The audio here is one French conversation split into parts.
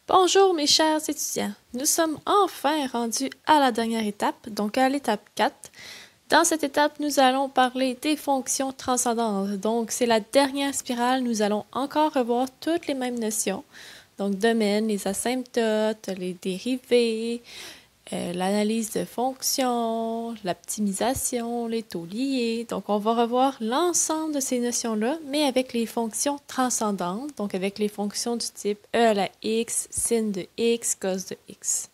Bonjour mes chers étudiants, nous sommes enfin rendus à la dernière étape, donc à l'étape 4. Dans cette étape, nous allons parler des fonctions transcendantes. Donc c'est la dernière spirale, nous allons encore revoir toutes les mêmes notions. Donc domaine, les asymptotes, les dérivés, l'analyse de fonctions, l'optimisation, les taux liés. Donc, on va revoir l'ensemble de ces notions-là, mais avec les fonctions transcendantes, donc avec les fonctions du type e à la x, sin de x, cos de x.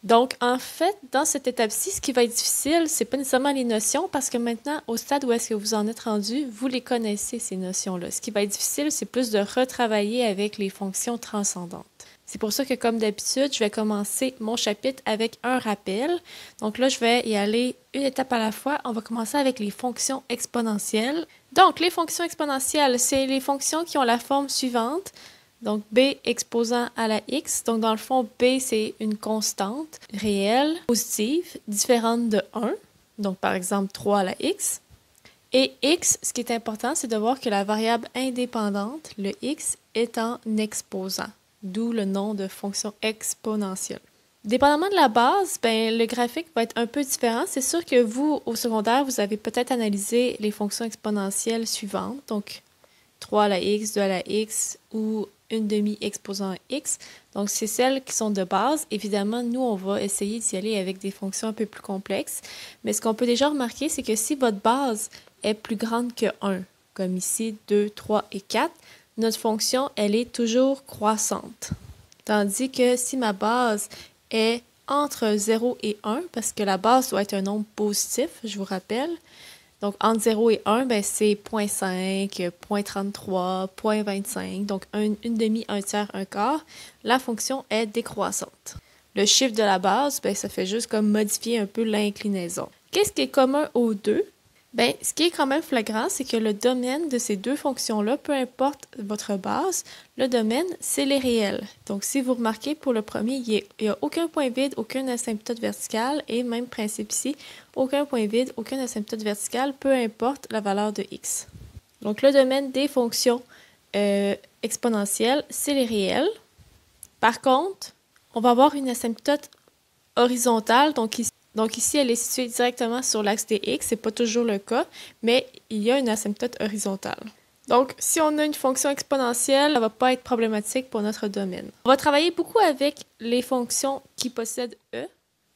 Donc, en fait, dans cette étape-ci, ce qui va être difficile, c'est pas nécessairement les notions, parce que maintenant, au stade où est-ce que vous en êtes rendu, vous les connaissez, ces notions-là. Ce qui va être difficile, c'est plus de retravailler avec les fonctions transcendantes. C'est pour ça que, comme d'habitude, je vais commencer mon chapitre avec un rappel. Donc là, je vais y aller une étape à la fois. On va commencer avec les fonctions exponentielles. Donc, les fonctions exponentielles, c'est les fonctions qui ont la forme suivante. Donc, b exposant à la x. Donc, dans le fond, b, c'est une constante réelle, positive, différente de 1. Donc, par exemple, 3 à la x. Et x, ce qui est important, c'est de voir que la variable indépendante, le x, est en exposant. D'où le nom de fonction exponentielle. Dépendamment de la base, le graphique va être un peu différent. C'est sûr que vous, au secondaire, vous avez peut-être analysé les fonctions exponentielles suivantes. Donc, 3 à la x, 2 à la x ou une demi exposant à x. Donc, c'est celles qui sont de base. Évidemment, nous, on va essayer d'y aller avec des fonctions un peu plus complexes. Mais ce qu'on peut déjà remarquer, c'est que si votre base est plus grande que 1, comme ici 2, 3 et 4, notre fonction, elle est toujours croissante. Tandis que si ma base est entre 0 et 1, parce que la base doit être un nombre positif, je vous rappelle, donc entre 0 et 1, c'est 0.5, 0.33, 0.25, donc une demi, un tiers, un quart, la fonction est décroissante. Le chiffre de la base, ça fait juste comme modifier un peu l'inclinaison. Qu'est-ce qui est commun aux deux? Ce qui est quand même flagrant, c'est que le domaine de ces deux fonctions-là, peu importe votre base, le domaine, c'est les réels. Donc, si vous remarquez, pour le premier, il n'y a aucun point vide, aucun asymptote vertical, et même principe ici, aucun point vide, aucun asymptote vertical, peu importe la valeur de x. Donc, le domaine des fonctions exponentielles, c'est les réels. Par contre, on va avoir une asymptote horizontale, donc ici, elle est située directement sur l'axe des x. Ce n'est pas toujours le cas, mais il y a une asymptote horizontale. Donc, si on a une fonction exponentielle, ça ne va pas être problématique pour notre domaine. On va travailler beaucoup avec les fonctions qui possèdent e.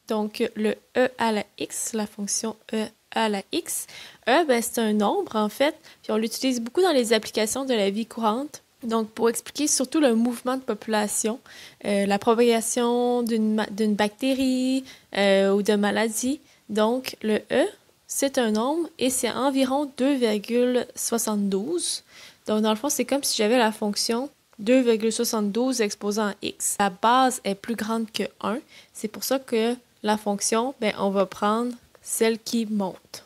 Donc, le e à la x, la fonction e à la x. E, c'est un nombre, en fait, puis on l'utilise beaucoup dans les applications de la vie courante. Donc, pour expliquer surtout le mouvement de population, la propagation d'une bactérie ou de maladie. Donc, le E, c'est un nombre et c'est environ 2,72. Donc, dans le fond, c'est comme si j'avais la fonction 2,72 exposant à x. La base est plus grande que 1. C'est pour ça que la fonction, on va prendre celle qui monte.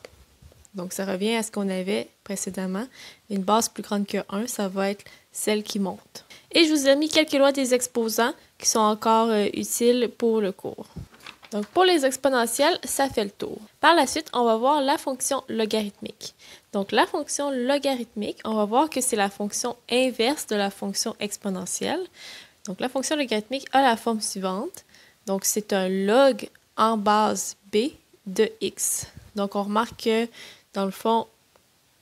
Donc, ça revient à ce qu'on avait précédemment. Une base plus grande que 1, ça va être celle qui monte. Et je vous ai mis quelques lois des exposants qui sont encore utiles pour le cours. Donc, pour les exponentielles, ça fait le tour. Par la suite, on va voir la fonction logarithmique. Donc, la fonction logarithmique, on va voir que c'est la fonction inverse de la fonction exponentielle. Donc, la fonction logarithmique a la forme suivante. Donc, c'est un log en base b de x. Donc, on remarque que, dans le fond,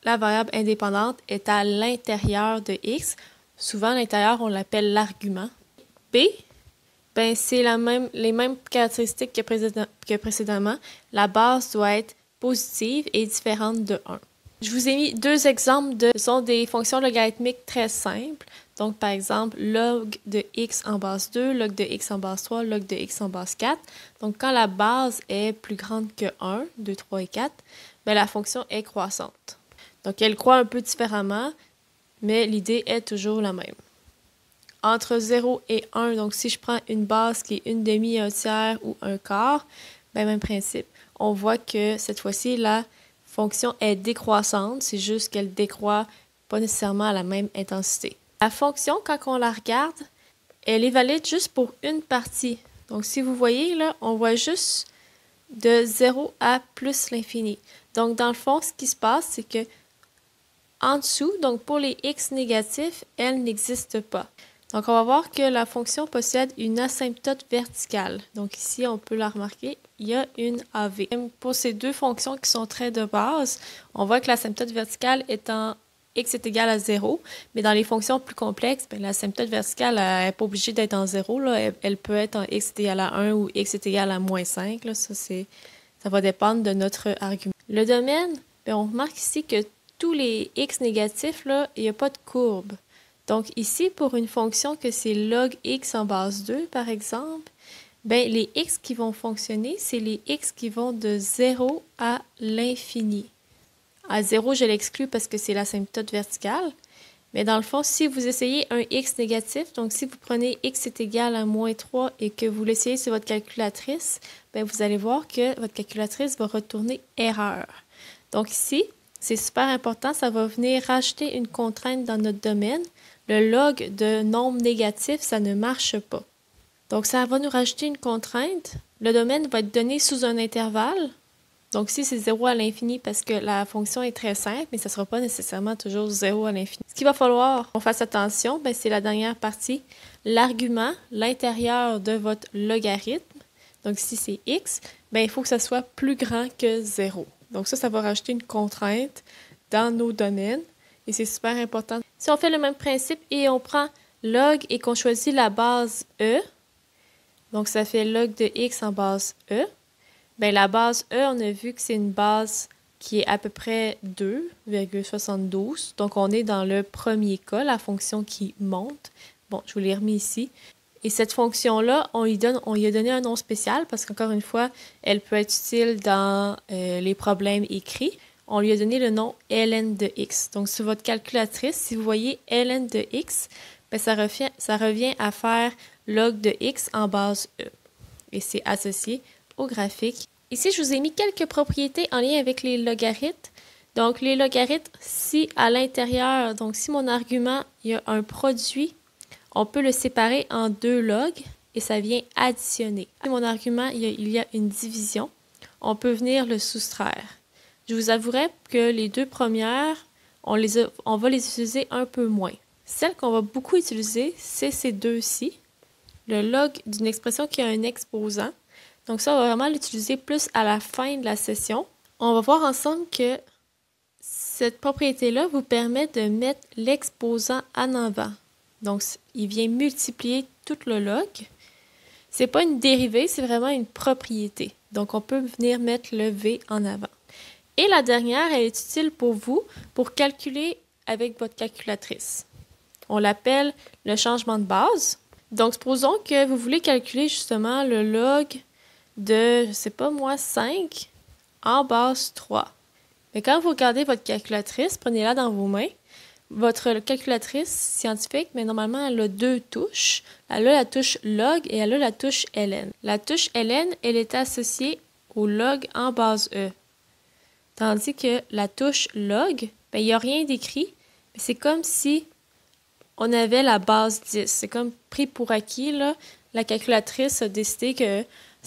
la variable indépendante est à l'intérieur de x. Souvent, à l'intérieur, on l'appelle l'argument. B, c'est les mêmes caractéristiques que précédemment. La base doit être positive et différente de 1. Je vous ai mis deux exemples ce sont des fonctions logarithmiques très simples. Donc, par exemple, log de x en base 2, log de x en base 3, log de x en base 4. Donc, quand la base est plus grande que 1, 2, 3 et 4, la fonction est croissante. Donc, elle croît un peu différemment, mais l'idée est toujours la même. Entre 0 et 1, donc si je prends une base qui est une demi, un tiers ou un quart, même principe. On voit que cette fois-ci, la fonction est décroissante, c'est juste qu'elle décroît pas nécessairement à la même intensité. La fonction, quand on la regarde, elle est valide juste pour une partie. Donc, si vous voyez, là, on voit juste de 0 à plus l'infini. Donc, dans le fond, ce qui se passe, c'est que en dessous, donc pour les x négatifs, elle n'existe pas. Donc, on va voir que la fonction possède une asymptote verticale. Donc, ici, on peut la remarquer, il y a une AV. Même pour ces deux fonctions qui sont traits de base, on voit que l'asymptote verticale est en x est égal à 0, mais dans les fonctions plus complexes, l'asymptote verticale n'est pas obligée d'être en 0. Là. Elle peut être en x est égal à 1 ou x est égal à moins 5. Là. Ça va dépendre de notre argument. Le domaine, on remarque ici que tous les x négatifs, là, il n'y a pas de courbe. Donc ici, pour une fonction que c'est log x en base 2, par exemple, les x qui vont fonctionner, c'est les x qui vont de 0 à l'infini. À 0, je l'exclus parce que c'est l'asymptote verticale. Mais dans le fond, si vous essayez un x négatif, donc si vous prenez x est égal à moins 3 et que vous l'essayez sur votre calculatrice, vous allez voir que votre calculatrice va retourner erreur. Donc ici, c'est super important, ça va venir rajouter une contrainte dans notre domaine. Le log de nombre négatif, ça ne marche pas. Donc, ça va nous rajouter une contrainte. Le domaine va être donné sous un intervalle. Donc, ici, c'est 0 à l'infini parce que la fonction est très simple, mais ça ne sera pas nécessairement toujours 0 à l'infini. Ce qu'il va falloir qu'on fasse attention, c'est la dernière partie. L'argument, l'intérieur de votre logarithme. Donc, ici, c'est x. Il faut que ça soit plus grand que 0. Donc, ça va rajouter une contrainte dans nos domaines. Et c'est super important. Si on fait le même principe et on prend log et qu'on choisit la base e, donc ça fait log de x en base e, la base e, on a vu que c'est une base qui est à peu près 2,72. Donc on est dans le premier cas, la fonction qui monte. Bon, je vous l'ai remis ici. Et cette fonction-là, on lui a donné un nom spécial parce qu'encore une fois, elle peut être utile dans les problèmes écrits. On lui a donné le nom ln de x. Donc, sur votre calculatrice, si vous voyez ln de x, ça revient à faire log de x en base e. Et c'est associé au graphique. Ici, je vous ai mis quelques propriétés en lien avec les logarithmes. Donc, les logarithmes, si à l'intérieur, donc si mon argument, il y a un produit, on peut le séparer en deux logs et ça vient additionner. Si mon argument, il y a une division, on peut venir le soustraire. Je vous avouerai que les deux premières, on va les utiliser un peu moins. Celle qu'on va beaucoup utiliser, c'est ces deux-ci. Le log d'une expression qui a un exposant. Donc ça, on va vraiment l'utiliser plus à la fin de la session. On va voir ensemble que cette propriété-là vous permet de mettre l'exposant en avant. Donc, il vient multiplier tout le log. Ce n'est pas une dérivée, c'est vraiment une propriété. Donc, on peut venir mettre le v en avant. Et la dernière, elle est utile pour vous pour calculer avec votre calculatrice. On l'appelle le changement de base. Donc, supposons que vous voulez calculer justement le log de, je ne sais pas moi, 5 en base 3. Mais quand vous regardez votre calculatrice, prenez-la dans vos mains. Votre calculatrice scientifique, mais normalement, elle a deux touches. Elle a la touche log et elle a la touche ln. La touche ln, elle est associée au log en base e. Tandis que la touche log, il n'y a rien d'écrit, mais c'est comme si on avait la base 10. C'est comme pris pour acquis, là. La calculatrice a décidé que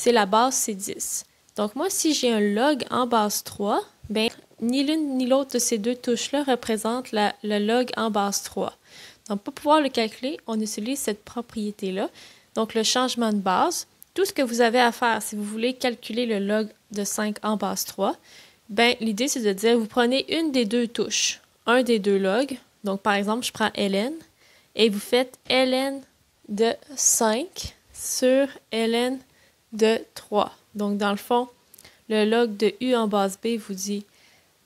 la base, c'est 10. Donc moi, si j'ai un log en base 3, ni l'une ni l'autre de ces deux touches-là représente le log en base 3. Donc pour pouvoir le calculer, on utilise cette propriété-là. Donc le changement de base, tout ce que vous avez à faire si vous voulez calculer le log de 5 en base 3, l'idée, c'est de dire, vous prenez une des deux touches, un des deux logs. Donc, par exemple, je prends ln et vous faites ln de 5 sur ln de 3. Donc, dans le fond, le log de u en base b vous dit,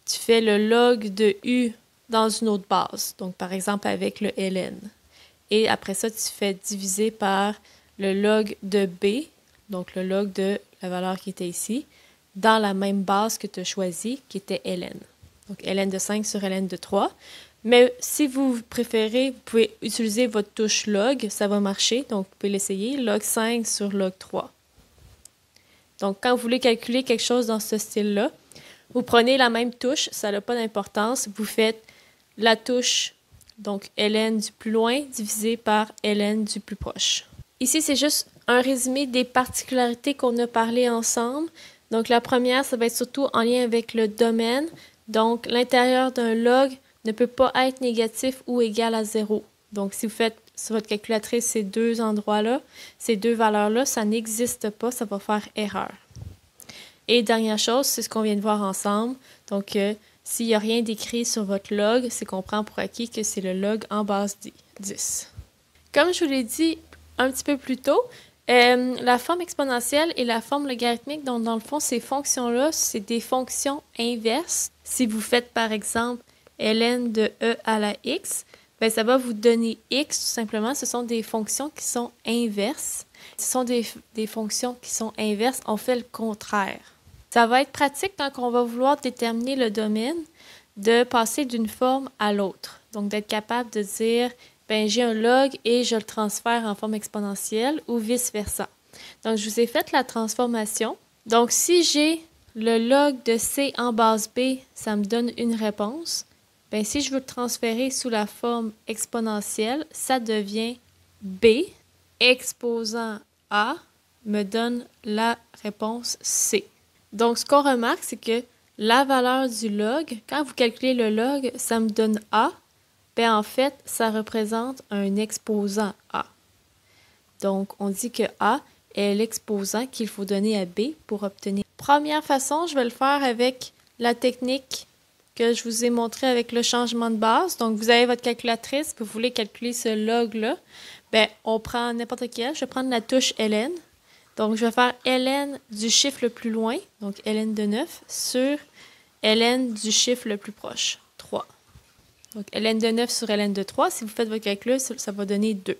tu fais le log de u dans une autre base. Donc, par exemple, avec le ln. Et après ça, tu fais diviser par le log de b, donc le log de la valeur qui était ici, dans la même base que tu as choisie, qui était ln. Donc, ln de 5 sur ln de 3. Mais si vous préférez, vous pouvez utiliser votre touche log, ça va marcher. Donc, vous pouvez l'essayer, log 5 sur log 3. Donc, quand vous voulez calculer quelque chose dans ce style-là, vous prenez la même touche, ça n'a pas d'importance. Vous faites la touche, donc ln du plus loin, divisé par ln du plus proche. Ici, c'est juste un résumé des particularités qu'on a parlé ensemble. Donc, la première, ça va être surtout en lien avec le domaine. Donc, l'intérieur d'un log ne peut pas être négatif ou égal à 0. Donc, si vous faites sur votre calculatrice ces deux endroits-là, ces deux valeurs-là, ça n'existe pas, ça va faire erreur. Et dernière chose, c'est ce qu'on vient de voir ensemble. Donc, s'il n'y a rien d'écrit sur votre log, c'est qu'on prend pour acquis que c'est le log en base 10. Comme je vous l'ai dit un petit peu plus tôt, la forme exponentielle et la forme logarithmique, donc dans le fond, ces fonctions-là, c'est des fonctions inverses. Si vous faites, par exemple, ln de e à la x, bien, ça va vous donner x, tout simplement. Ce sont des fonctions qui sont inverses. Ce sont des fonctions qui sont inverses. On fait le contraire. Ça va être pratique quand on va vouloir déterminer le domaine, de passer d'une forme à l'autre. Donc, d'être capable de dire, ben j'ai un log et je le transfère en forme exponentielle ou vice-versa. Donc, je vous ai fait la transformation. Donc, si j'ai le log de c en base b, ça me donne une réponse. Ben, si je veux le transférer sous la forme exponentielle, ça devient b exposant a me donne la réponse c. Donc, ce qu'on remarque, c'est que la valeur du log, quand vous calculez le log, ça me donne a. Bien, en fait, ça représente un exposant a. Donc, on dit que a est l'exposant qu'il faut donner à b pour obtenir. Première façon, je vais le faire avec la technique que je vous ai montrée avec le changement de base. Donc, vous avez votre calculatrice, vous voulez calculer ce log-là. Bien, on prend n'importe quel. Je vais prendre la touche ln. Donc, je vais faire ln du chiffre le plus loin, donc ln de 9, sur ln du chiffre le plus proche, 3. Donc, ln de 9 sur ln de 3, si vous faites votre calcul, ça va donner 2.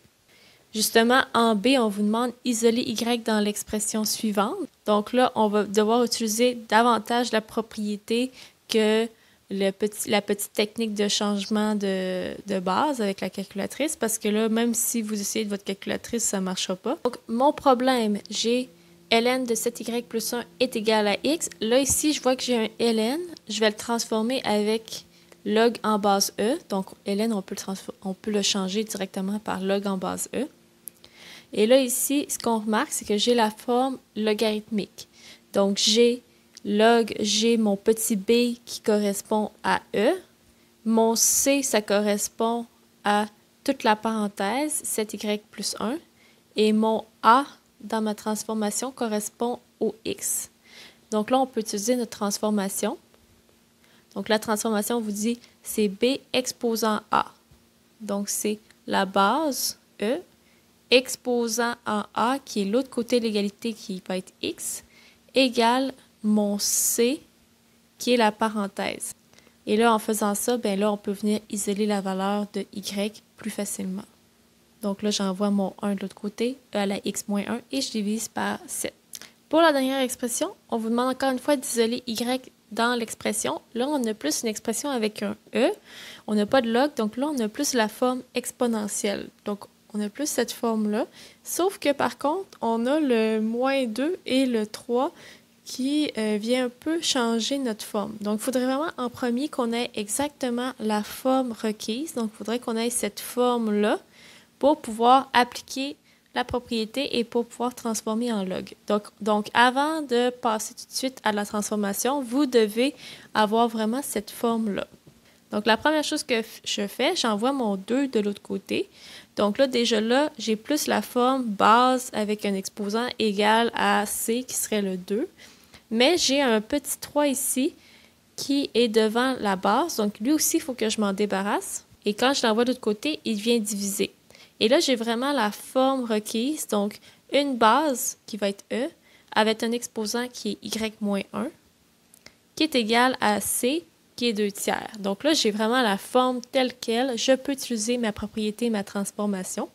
Justement, en B, on vous demande isoler y dans l'expression suivante. Donc là, on va devoir utiliser davantage la propriété que la petite technique de changement de base avec la calculatrice, parce que là, même si vous essayez de votre calculatrice, ça ne marchera pas. Donc, mon problème, j'ai ln de 7y plus 1 est égal à x. Là, ici, je vois que j'ai un ln. Je vais le transformer avec log en base e. Donc, ln, on peut le changer directement par log en base e. Et là, ici, ce qu'on remarque, c'est que j'ai la forme logarithmique. Donc, j'ai mon petit b qui correspond à e. Mon c, ça correspond à toute la parenthèse, 7y plus 1. Et mon a, dans ma transformation, correspond au x. Donc là, on peut utiliser notre transformation. Donc, la transformation vous dit, c'est b exposant a. Donc, c'est la base e exposant en a, qui est l'autre côté de l'égalité, qui va être x, égale mon c, qui est la parenthèse. Et là, en faisant ça, bien là, on peut venir isoler la valeur de y plus facilement. Donc là, j'envoie mon 1 de l'autre côté, e à la x moins 1, et je divise par 7. Pour la dernière expression, on vous demande encore une fois d'isoler y dans l'expression. Là, on a plus une expression avec un e. On n'a pas de log, donc là, on a plus la forme exponentielle. Donc, on a plus cette forme-là. Sauf que, par contre, on a le moins 2 et le 3 qui vient un peu changer notre forme. Donc, il faudrait vraiment en premier qu'on ait exactement la forme requise. Donc, il faudrait qu'on ait cette forme-là pour pouvoir appliquer la propriété et pour pouvoir transformer en log. Donc, avant de passer tout de suite à la transformation, vous devez avoir vraiment cette forme-là. Donc, la première chose que je fais, j'envoie mon 2 de l'autre côté. Donc là, déjà là, j'ai plus la forme base avec un exposant égal à c qui serait le 2. Mais j'ai un petit 3 ici qui est devant la base. Donc, lui aussi, il faut que je m'en débarrasse. Et quand je l'envoie de l'autre côté, il vient diviser. Et là, j'ai vraiment la forme requise. Donc, une base qui va être E avec un exposant qui est y-1 qui est égal à c qui est 2 tiers. Donc là, j'ai vraiment la forme telle qu'elle. Je peux utiliser ma propriété, ma transformation.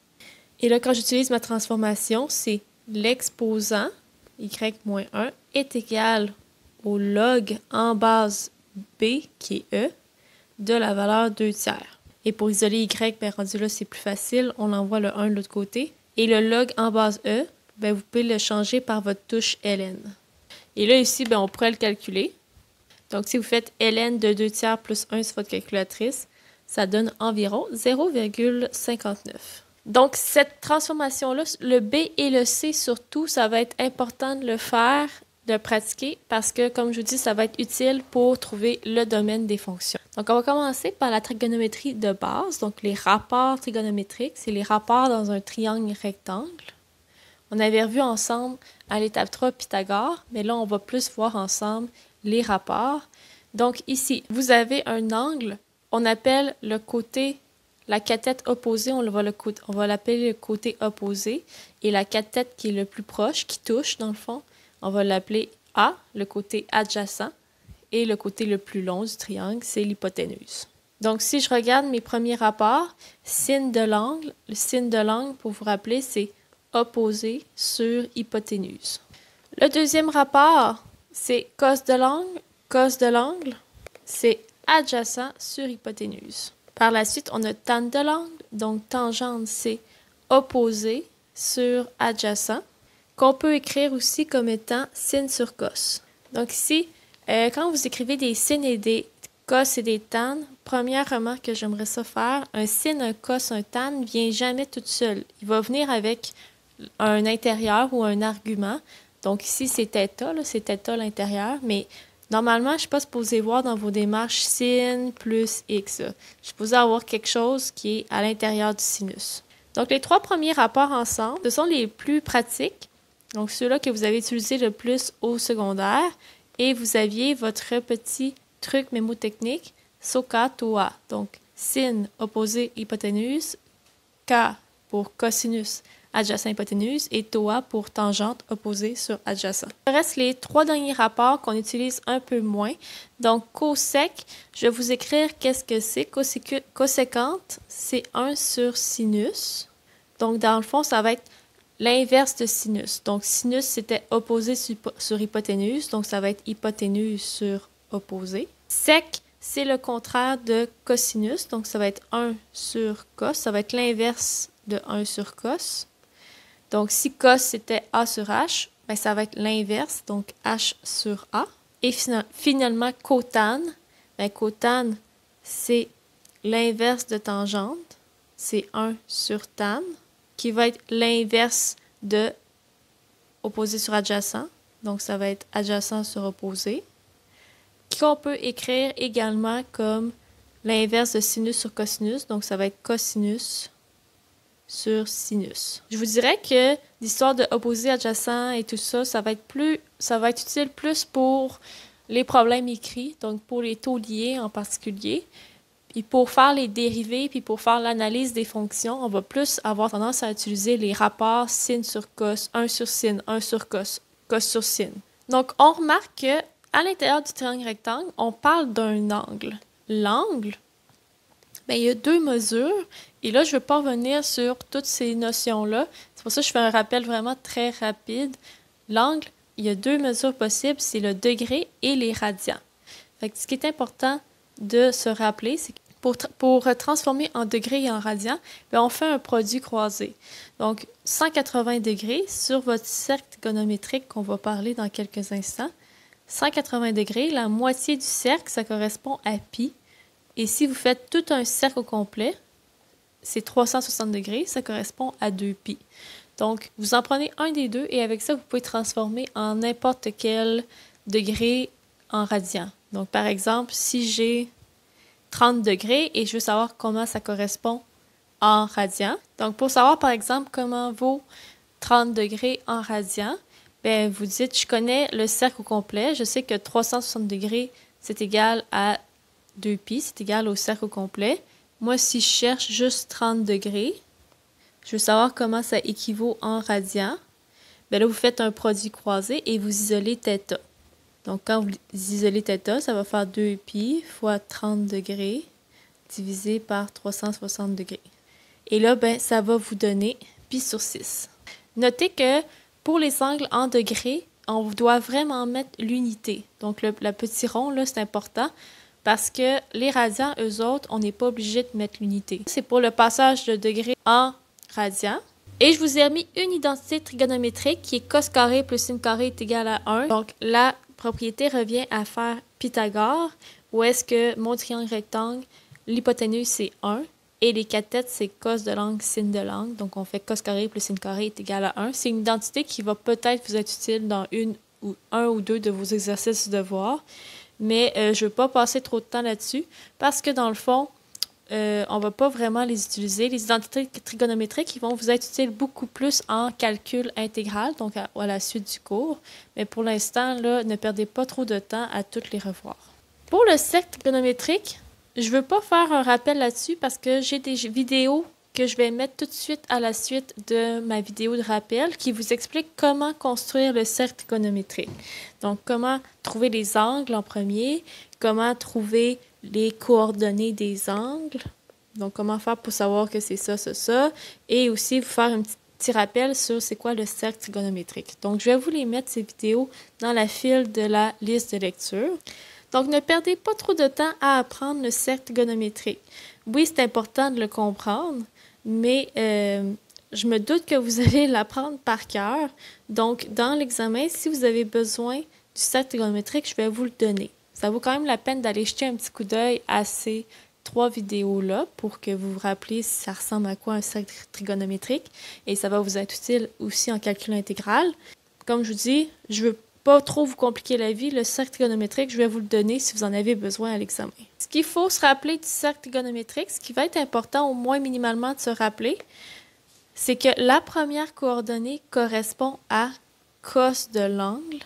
Et là, quand j'utilise ma transformation, c'est l'exposant y-1 est égal au log en base b, qui est e, de la valeur 2 tiers. Et pour isoler y, bien rendu là, c'est plus facile. On envoie le 1 de l'autre côté. Et le log en base e, bien, vous pouvez le changer par votre touche ln. Et là, ici, bien, on pourrait le calculer. Donc, si vous faites ln de 2 tiers plus 1 sur votre calculatrice, ça donne environ 0,59. Donc, cette transformation-là, le B et le C surtout, ça va être important de le faire de pratiquer parce que, comme je vous dis, ça va être utile pour trouver le domaine des fonctions. Donc, on va commencer par la trigonométrie de base. Donc, les rapports trigonométriques, c'est les rapports dans un triangle rectangle. On avait revu ensemble à l'étape 3 Pythagore, mais là, on va plus voir ensemble les rapports. Donc, ici, vous avez un angle, on appelle le côté, la cathète opposée, on va l'appeler le côté opposé, et la cathète qui est le plus proche, qui touche dans le fond, on va l'appeler A, le côté adjacent, et le côté le plus long du triangle, c'est l'hypoténuse. Donc, si je regarde mes premiers rapports, signe de l'angle, le signe de l'angle, pour vous rappeler, c'est opposé sur hypoténuse. Le deuxième rapport, c'est cos de l'angle. Cos de l'angle, c'est adjacent sur hypoténuse. Par la suite, on a tan de l'angle, donc tangente, c'est opposé sur adjacent, qu'on peut écrire aussi comme étant sin sur cos. Donc ici, quand vous écrivez des sines et des cos et des tan, première remarque que j'aimerais ça faire, un sin, un cos, un tan ne vient jamais tout seul. Il va venir avec un intérieur ou un argument. Donc ici, c'est θ l'intérieur, mais normalement, je ne suis pas supposée voir dans vos démarches sin plus x. Je suis supposée avoir quelque chose qui est à l'intérieur du sinus. Donc, les trois premiers rapports ensemble, ce sont les plus pratiques. Donc, ceux-là que vous avez utilisés le plus au secondaire. Et vous aviez votre petit truc mémotechnique, SOHCA, TOA. Donc, sin opposé hypoténuse, K pour cosinus adjacent hypoténuse et TOA pour tangente opposée sur adjacent. Il reste les trois derniers rapports qu'on utilise un peu moins. Donc, cosec, je vais vous écrire qu'est-ce que c'est. Coséquente, c'est 1 sur sinus. Donc, dans le fond, ça va être l'inverse de sinus. Donc, sinus, c'était opposé sur hypoténuse. Donc, ça va être hypoténuse sur opposé. Sec, c'est le contraire de cosinus. Donc, ça va être 1 sur cos. Ça va être l'inverse de 1 sur cos. Donc, si cos, c'était A sur H, ben, ça va être l'inverse, donc H sur A. Et finalement, cotane. Ben, cotane, c'est l'inverse de tangente. C'est 1 sur tan, qui va être l'inverse de opposé sur adjacent. Donc, ça va être adjacent sur opposé. Qu'on peut écrire également comme l'inverse de sinus sur cosinus. Donc, ça va être cosinus sur sinus. Je vous dirais que l'histoire de opposé adjacent et tout ça, ça va être utile plus pour les problèmes écrits, donc pour les taux liés en particulier. Puis pour faire les dérivés, puis pour faire l'analyse des fonctions, on va plus avoir tendance à utiliser les rapports sin sur cos, 1 sur sin, 1 sur cos, cos sur sin. Donc, on remarque qu'à l'intérieur du triangle rectangle, on parle d'un angle. L'angle, bien, il y a deux mesures. Et là, je ne veux pas revenir sur toutes ces notions-là. C'est pour ça que je fais un rappel vraiment très rapide. L'angle, il y a deux mesures possibles, c'est le degré et les radians. Fait que ce qui est important de se rappeler, c'est que pour transformer en degrés et en radians, bien, on fait un produit croisé. Donc, 180 degrés sur votre cercle trigonométrique qu'on va parler dans quelques instants. 180 degrés, la moitié du cercle, ça correspond à pi. Et si vous faites tout un cercle au complet, c'est 360 degrés, ça correspond à 2pi. Donc, vous en prenez un des deux et avec ça, vous pouvez transformer en n'importe quel degré en radian. Donc, par exemple, si j'ai 30 degrés et je veux savoir comment ça correspond en radian. Donc, pour savoir, par exemple, comment vaut 30 degrés en radian, bien, vous dites, je connais le cercle au complet. Je sais que 360 degrés, c'est égal à 2pi, c'est égal au cercle au complet. Moi, si je cherche juste 30 degrés, je veux savoir comment ça équivaut en radian. Bien là, vous faites un produit croisé et vous isolez θ. Donc, quand vous isolez θ, ça va faire 2pi fois 30 degrés divisé par 360 degrés. Et là, ben, ça va vous donner pi sur 6. Notez que pour les angles en degrés, on doit vraiment mettre l'unité. Donc, le petit rond, là, c'est important. Parce que les radians, eux autres, on n'est pas obligé de mettre l'unité. C'est pour le passage de degrés en radians. Et je vous ai mis une identité trigonométrique qui est cos carré plus sin carré est égal à 1. Donc, la propriété revient à faire Pythagore, où est-ce que mon triangle rectangle, l'hypoténuse, c'est 1, et les cathètes, c'est cos de l'angle, sin de l'angle. Donc, on fait cos carré plus sin carré est égal à 1. C'est une identité qui va peut-être vous être utile dans une ou un ou deux de vos exercices de devoir. Mais je ne veux pas passer trop de temps là-dessus parce que dans le fond, on ne va pas vraiment les utiliser. Les identités trigonométriques, ils vont vous être utiles beaucoup plus en calcul intégral, donc à la suite du cours. Mais pour l'instant, là, ne perdez pas trop de temps à toutes les revoir. Pour le cercle trigonométrique, je ne veux pas faire un rappel là-dessus parce que j'ai des vidéos que je vais mettre tout de suite à la suite de ma vidéo de rappel qui vous explique comment construire le cercle trigonométrique. Donc, comment trouver les angles en premier, comment trouver les coordonnées des angles, donc comment faire pour savoir que c'est ça, et aussi vous faire un petit rappel sur c'est quoi le cercle trigonométrique. Donc, je vais vous les mettre, ces vidéos, dans la file de la liste de lecture. Donc, ne perdez pas trop de temps à apprendre le cercle trigonométrique. Oui, c'est important de le comprendre, mais je me doute que vous allez l'apprendre par cœur. Donc, dans l'examen, si vous avez besoin du cercle trigonométrique, je vais vous le donner. Ça vaut quand même la peine d'aller jeter un petit coup d'œil à ces 3 vidéos-là pour que vous vous rappeliez si ça ressemble à quoi un cercle trigonométrique. Et ça va vous être utile aussi en calcul intégral. Comme je vous dis, je veux pas trop vous compliquer la vie. Le cercle trigonométrique, je vais vous le donner si vous en avez besoin à l'examen. Ce qu'il faut se rappeler du cercle trigonométrique, ce qui va être important au moins minimalement de se rappeler, c'est que la première coordonnée correspond à cos de l'angle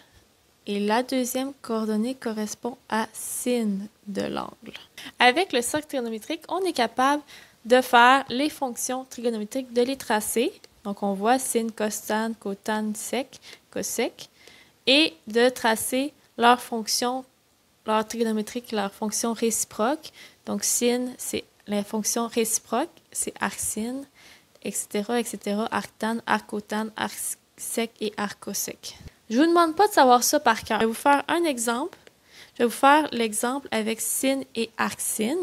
et la deuxième coordonnée correspond à sin de l'angle. Avec le cercle trigonométrique, on est capable de faire les fonctions trigonométriques, de les tracer. Donc, on voit sin, costan, cotan, sec, cosec, et de tracer leurs fonctions, leur trigonométrique, leur fonction réciproque. Donc, sin, c'est la fonction réciproque, c'est arcsin, etc., etc., arctan, arcotan, arcsec et arcosec. Je ne vous demande pas de savoir ça par cœur. Je vais vous faire un exemple. Je vais vous faire l'exemple avec sin et arcsin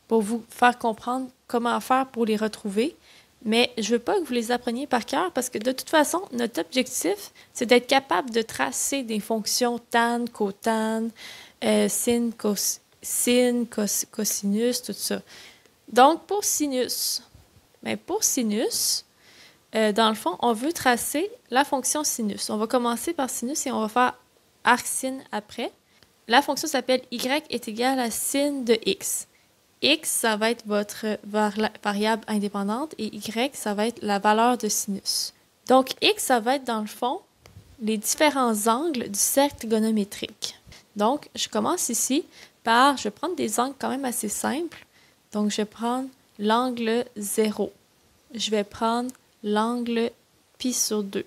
pour vous faire comprendre comment faire pour les retrouver. Mais je ne veux pas que vous les appreniez par cœur parce que de toute façon, notre objectif, c'est d'être capable de tracer des fonctions tan, cotan, sin, cosinus, tout ça. Donc, pour sinus, dans le fond, on veut tracer la fonction sinus. On va commencer par sinus et on va faire arcsin après. La fonction s'appelle y est égale à sin de x. X, ça va être votre variable indépendante et y, ça va être la valeur de sinus. Donc, x, ça va être dans le fond les différents angles du cercle trigonométrique. Donc, je commence ici je vais prendre des angles quand même assez simples. Donc, je vais prendre l'angle 0. Je vais prendre l'angle pi sur 2.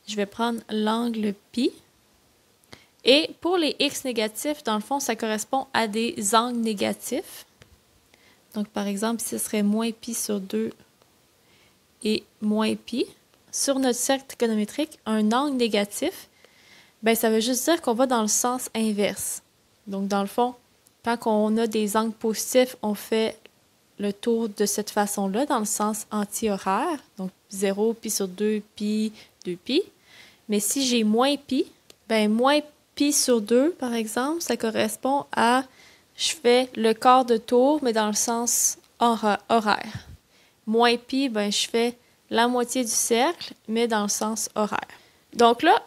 Je vais prendre l'angle pi. Et pour les x négatifs, dans le fond, ça correspond à des angles négatifs. Donc, par exemple, ce serait moins pi sur 2 et moins pi. Sur notre cercle trigonométrique, un angle négatif, ben, ça veut juste dire qu'on va dans le sens inverse. Donc, dans le fond, quand on a des angles positifs, on fait le tour de cette façon-là, dans le sens anti-horaire. Donc, 0, pi sur 2, pi, 2 pi. Mais si j'ai moins pi, ben moins pi sur 2, par exemple, ça correspond à je fais le quart de tour, mais dans le sens horaire. Moins pi, ben, je fais la moitié du cercle, mais dans le sens horaire. Donc là,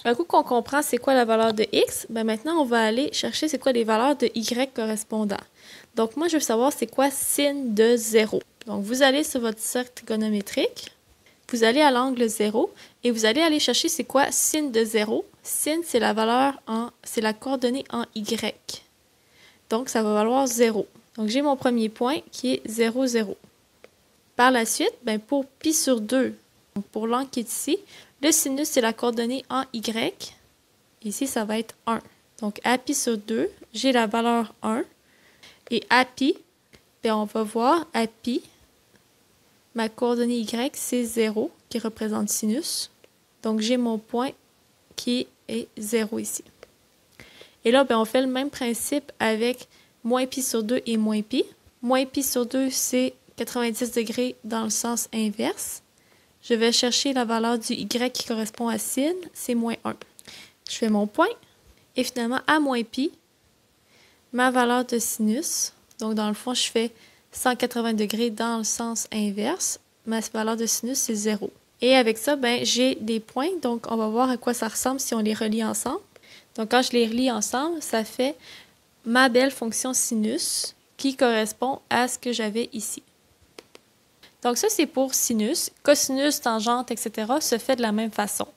un coup qu'on comprend c'est quoi la valeur de x, ben maintenant on va aller chercher c'est quoi les valeurs de y correspondant. Donc moi, je veux savoir c'est quoi sin de 0. Donc vous allez sur votre cercle trigonométrique, vous allez à l'angle 0 et vous allez aller chercher c'est quoi sin de 0. Sin, c'est la valeur c'est la coordonnée en y. Donc, ça va valoir 0. Donc, j'ai mon premier point qui est 0, 0. Par la suite, ben, pour pi sur 2, donc pour l'angle qui est ici, le sinus, c'est la coordonnée en y. Ici, ça va être 1. Donc, à pi sur 2, j'ai la valeur 1. Et à pi, ben, on va voir à pi, ma coordonnée y, c'est 0, qui représente sinus. Donc, j'ai mon point qui est 0 ici. Et là, ben, on fait le même principe avec moins pi sur 2 et moins pi. Moins pi sur 2, c'est 90 degrés dans le sens inverse. Je vais chercher la valeur du y qui correspond à sin, c'est moins 1. Je fais mon point. Et finalement, à moins pi, ma valeur de sinus. Donc, dans le fond, je fais 180 degrés dans le sens inverse. Ma valeur de sinus, c'est 0. Et avec ça, ben, j'ai des points. Donc, on va voir à quoi ça ressemble si on les relie ensemble. Donc, quand je les relie ensemble, ça fait ma belle fonction sinus qui correspond à ce que j'avais ici. Donc, ça, c'est pour sinus. Cosinus, tangente, etc. se fait de la même façon.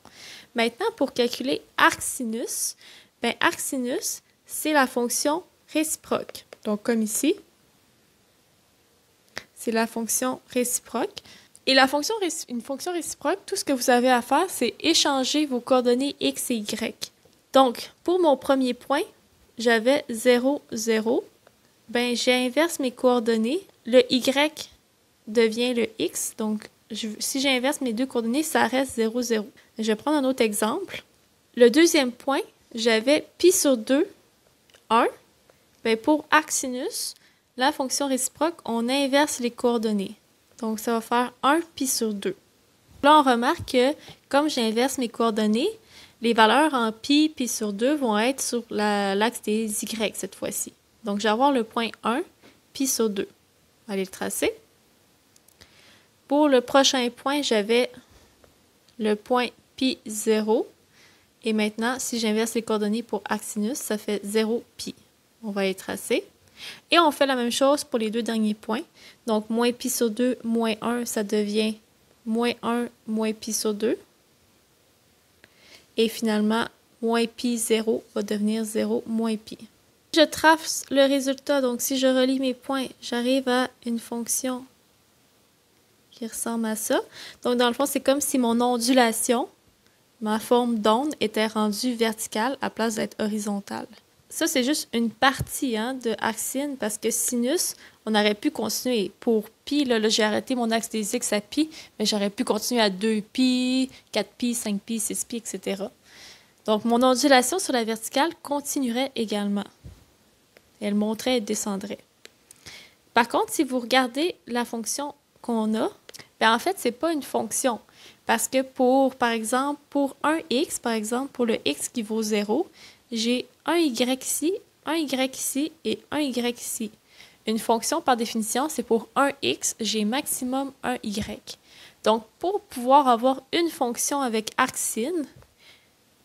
Maintenant, pour calculer arcsinus, ben, arcsinus, c'est la fonction réciproque. Donc, comme ici, c'est la fonction réciproque. Et une fonction réciproque, tout ce que vous avez à faire, c'est échanger vos coordonnées x et y. Donc, pour mon premier point, j'avais 0, 0. Ben, j'inverse mes coordonnées. Le y devient le x. Donc, si j'inverse mes deux coordonnées, ça reste 0, 0. Je vais prendre un autre exemple. Le deuxième point, j'avais pi sur 2, 1. Ben, pour arcsinus, la fonction réciproque, on inverse les coordonnées. Donc, ça va faire 1 pi sur 2. Là, on remarque que, comme j'inverse mes coordonnées, les valeurs en pi, pi sur 2 vont être sur l'axe des y cette fois-ci. Donc, je vais avoir le point 1, pi sur 2. On va aller le tracer. Pour le prochain point, j'avais le point pi 0. Et maintenant, si j'inverse les coordonnées pour arcsinus, ça fait 0 pi. On va les tracer. Et on fait la même chose pour les deux derniers points. Donc, moins pi sur 2, moins 1, ça devient moins 1, moins pi sur 2. Et finalement, moins pi 0 va devenir 0 moins pi. Je trace le résultat. Donc, si je relie mes points, j'arrive à une fonction qui ressemble à ça. Donc, dans le fond, c'est comme si mon ondulation, ma forme d'onde, était rendue verticale à place d'être horizontale. Ça, c'est juste une partie de arcsine parce que sinus, on aurait pu continuer. Pour pi, là j'ai arrêté mon axe des x à pi, mais j'aurais pu continuer à 2pi, 4pi, 5pi, 6pi, etc. Donc, mon ondulation sur la verticale continuerait également. Elle monterait et descendrait. Par contre, si vous regardez la fonction qu'on a, bien en fait, ce n'est pas une fonction. Parce que par exemple, pour un x, par exemple, pour le x qui vaut 0, j'ai un y ici, un y ici et un y ici. Une fonction, par définition, c'est pour un x, j'ai maximum un y. Donc, pour pouvoir avoir une fonction avec arcsine,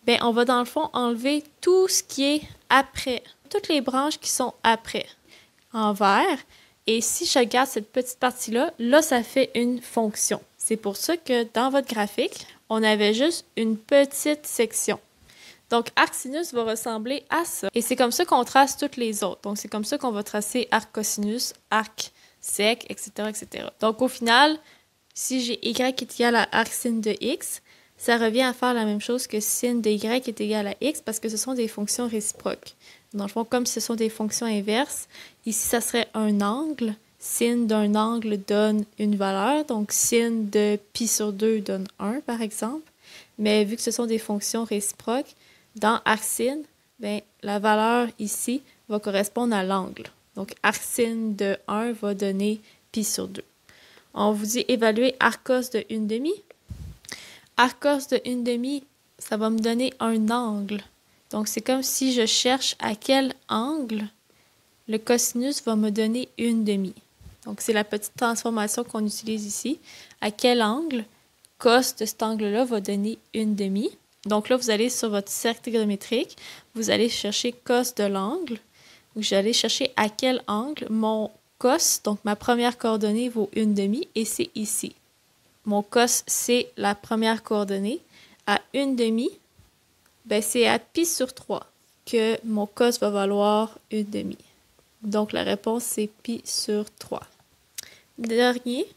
bien, on va dans le fond enlever tout ce qui est après, toutes les branches qui sont après, en vert. Et si je regarde cette petite partie-là, là, ça fait une fonction. C'est pour ça que dans votre graphique, on avait juste une petite section. Donc, arcsinus va ressembler à ça. Et c'est comme ça qu'on trace toutes les autres. Donc, c'est comme ça qu'on va tracer arccosinus, arc sec, etc., etc. Donc, au final, si j'ai y est égal à arcsine de x, ça revient à faire la même chose que sin de y est égal à x parce que ce sont des fonctions réciproques. Dans le fond, comme ce sont des fonctions inverses, ici, ça serait un angle. Sin d'un angle donne une valeur. Donc, sin de pi sur 2 donne 1, par exemple. Mais vu que ce sont des fonctions réciproques, dans arcsine, bien, la valeur ici va correspondre à l'angle. Donc, arcsine de 1 va donner pi sur 2. On vous dit évaluer arccos de 1/2. Arccos de 1/2, ça va me donner un angle. Donc, c'est comme si je cherche à quel angle le cosinus va me donner 1/2. Donc, c'est la petite transformation qu'on utilise ici. À quel angle cos de cet angle-là va donner 1/2. Donc là, vous allez sur votre cercle trigonométrique, vous allez chercher cos de l'angle. Vous allez chercher à quel angle mon cos, donc ma première coordonnée, vaut 1/2 et c'est ici. Mon cos, c'est la première coordonnée. À 1/2, ben c'est à pi sur 3 que mon cos va valoir 1/2. Donc la réponse, c'est pi sur 3. Dernier,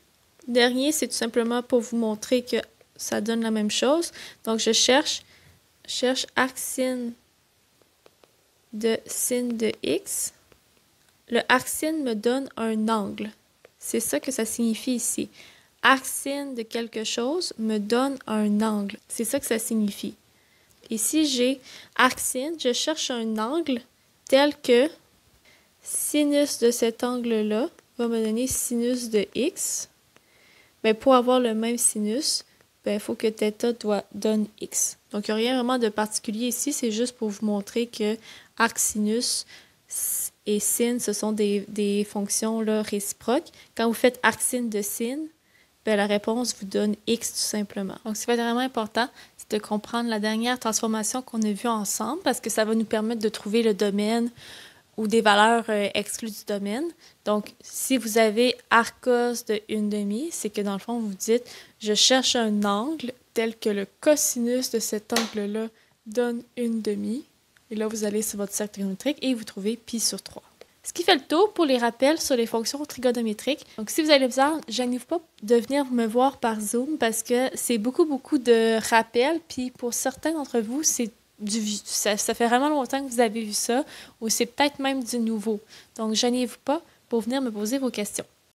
c'est tout simplement pour vous montrer que ça donne la même chose. Donc, je cherche arcsine de sin de x. Le arcsine me donne un angle. C'est ça que ça signifie ici. Arcsine de quelque chose me donne un angle. C'est ça que ça signifie. Ici, j'ai arcsine. Je cherche un angle tel que sinus de cet angle-là va me donner sinus de x. Bien, pour avoir le même sinus, il faut que θ donne x. Donc, il n'y a rien vraiment de particulier ici, c'est juste pour vous montrer que arcsinus et sin, ce sont des fonctions là, réciproques. Quand vous faites arcsine de sin, ben, la réponse vous donne X tout simplement. Donc, ce qui va être vraiment important, c'est de comprendre la dernière transformation qu'on a vue ensemble parce que ça va nous permettre de trouver le domaine ou des valeurs exclues du domaine. Donc, si vous avez arcos de 1/2, c'est que dans le fond, vous dites « Je cherche un angle tel que le cosinus de cet angle-là donne 1/2. » Et là, vous allez sur votre cercle trigonométrique et vous trouvez pi sur 3. Ce qui fait le tour pour les rappels sur les fonctions trigonométriques. Donc, si vous avez besoin, gênez-vous pas de venir me voir par Zoom parce que c'est beaucoup de rappels. Puis pour certains d'entre vous, ça fait vraiment longtemps que vous avez vu ça ou c'est peut-être même du nouveau. Donc, gênez-vous pas pour venir me poser vos questions.